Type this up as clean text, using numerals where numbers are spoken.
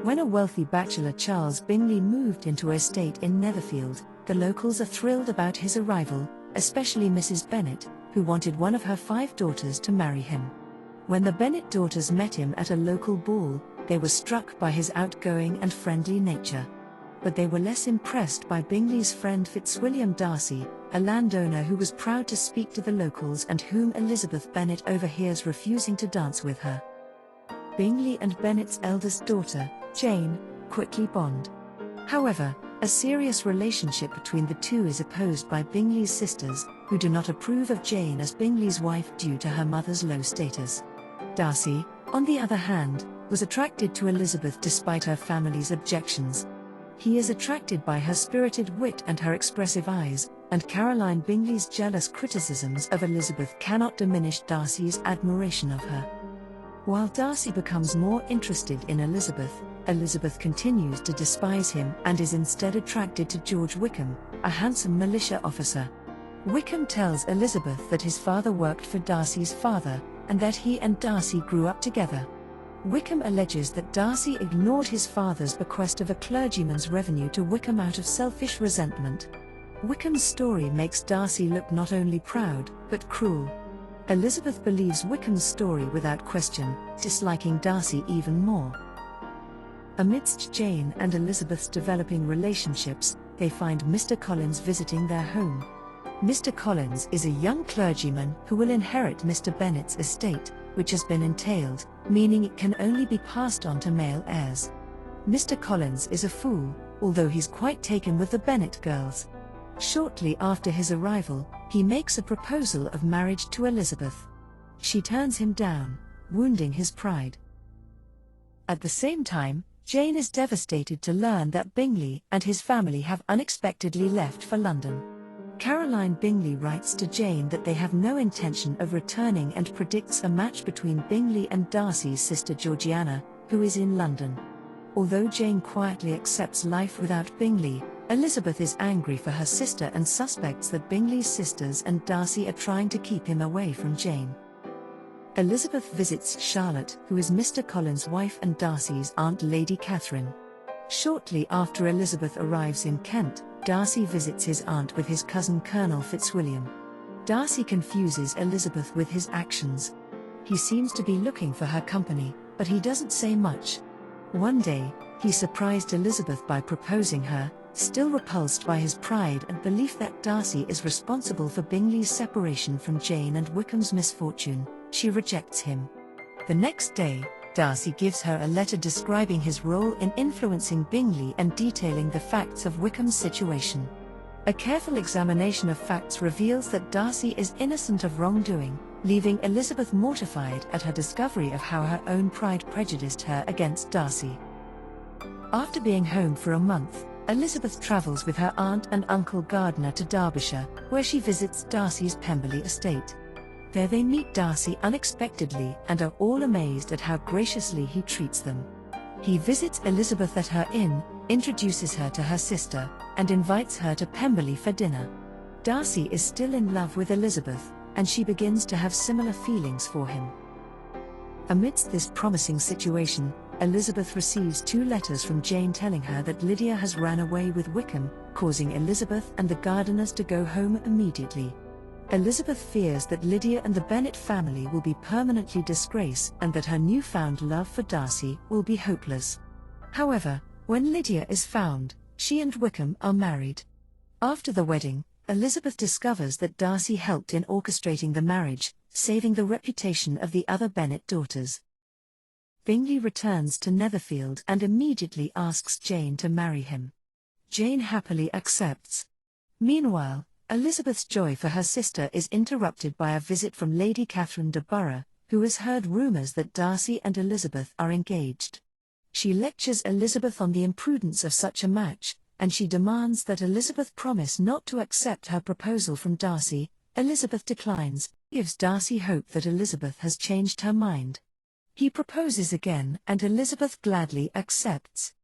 When a wealthy bachelor Charles Bingley moved into an estate in Netherfield, the locals are thrilled about his arrival, especially Mrs. Bennet, who wanted one of her 5 daughters to marry him. When the Bennet daughters met him at a local ball, they were struck by his outgoing and friendly nature. But they were less impressed by Bingley's friend Fitzwilliam Darcy, a landowner who was proud to speak to the locals and whom Elizabeth Bennet overhears refusing to dance with her. Bingley and Bennet's eldest daughter, Jane, quickly bond. However, a serious relationship between the two is opposed by Bingley's sisters, who do not approve of Jane as Bingley's wife due to her mother's low status. Darcy, on the other hand, was attracted to Elizabeth despite her family's objections. He is attracted by her spirited wit and her expressive eyes, and Caroline Bingley's jealous criticisms of Elizabeth cannot diminish Darcy's admiration of her. While Darcy becomes more interested in Elizabeth, Elizabeth continues to despise him and is instead attracted to George Wickham, a handsome militia officer. Wickham tells Elizabeth that his father worked for Darcy's father, and that he and Darcy grew up together. Wickham alleges that Darcy ignored his father's bequest of a clergyman's revenue to Wickham out of selfish resentment. Wickham's story makes Darcy look not only proud, but cruel. Elizabeth believes Wickham's story without question, disliking Darcy even more. Amidst Jane and Elizabeth's developing relationships, they find Mr. Collins visiting their home. Mr. Collins is a young clergyman who will inherit Mr. Bennet's estate, which has been entailed, meaning it can only be passed on to male heirs. Mr. Collins is a fool, although he's quite taken with the Bennet girls. Shortly after his arrival, he makes a proposal of marriage to Elizabeth. She turns him down, wounding his pride. At the same time, Jane is devastated to learn that Bingley and his family have unexpectedly left for London. Caroline Bingley writes to Jane that they have no intention of returning and predicts a match between Bingley and Darcy's sister Georgiana, who is in London. Although Jane quietly accepts life without Bingley, Elizabeth is angry for her sister and suspects that Bingley's sisters and Darcy are trying to keep him away from Jane. Elizabeth visits Charlotte, who is Mr. Collins' wife and Darcy's aunt Lady Catherine. Shortly after Elizabeth arrives in Kent, Darcy visits his aunt with his cousin Colonel Fitzwilliam. Darcy confuses Elizabeth with his actions. He seems to be looking for her company, but he doesn't say much. One day, he surprised Elizabeth by proposing her, still repulsed by his pride and belief that Darcy is responsible for Bingley's separation from Jane and Wickham's misfortune. She rejects him. The next day, Darcy gives her a letter describing his role in influencing Bingley and detailing the facts of Wickham's situation. A careful examination of facts reveals that Darcy is innocent of wrongdoing, leaving Elizabeth mortified at her discovery of how her own pride prejudiced her against Darcy. After being home for a month, Elizabeth travels with her aunt and uncle Gardiner to Derbyshire, where she visits Darcy's Pemberley estate. There they meet Darcy unexpectedly and are all amazed at how graciously he treats them. He visits Elizabeth at her inn, introduces her to her sister, and invites her to Pemberley for dinner. Darcy is still in love with Elizabeth, and she begins to have similar feelings for him. Amidst this promising situation, Elizabeth receives 2 letters from Jane telling her that Lydia has ran away with Wickham, causing Elizabeth and the Gardiners to go home immediately. Elizabeth fears that Lydia and the Bennet family will be permanently disgraced and that her newfound love for Darcy will be hopeless. However, when Lydia is found, she and Wickham are married. After the wedding, Elizabeth discovers that Darcy helped in orchestrating the marriage, saving the reputation of the other Bennet daughters. Bingley returns to Netherfield and immediately asks Jane to marry him. Jane happily accepts. Meanwhile, Elizabeth's joy for her sister is interrupted by a visit from Lady Catherine de Boroughs, who has heard rumours that Darcy and Elizabeth are engaged. She lectures Elizabeth on the imprudence of such a match, and she demands that Elizabeth promise not to accept her proposal from Darcy. Elizabeth declines, gives Darcy hope that Elizabeth has changed her mind. He proposes again and Elizabeth gladly accepts.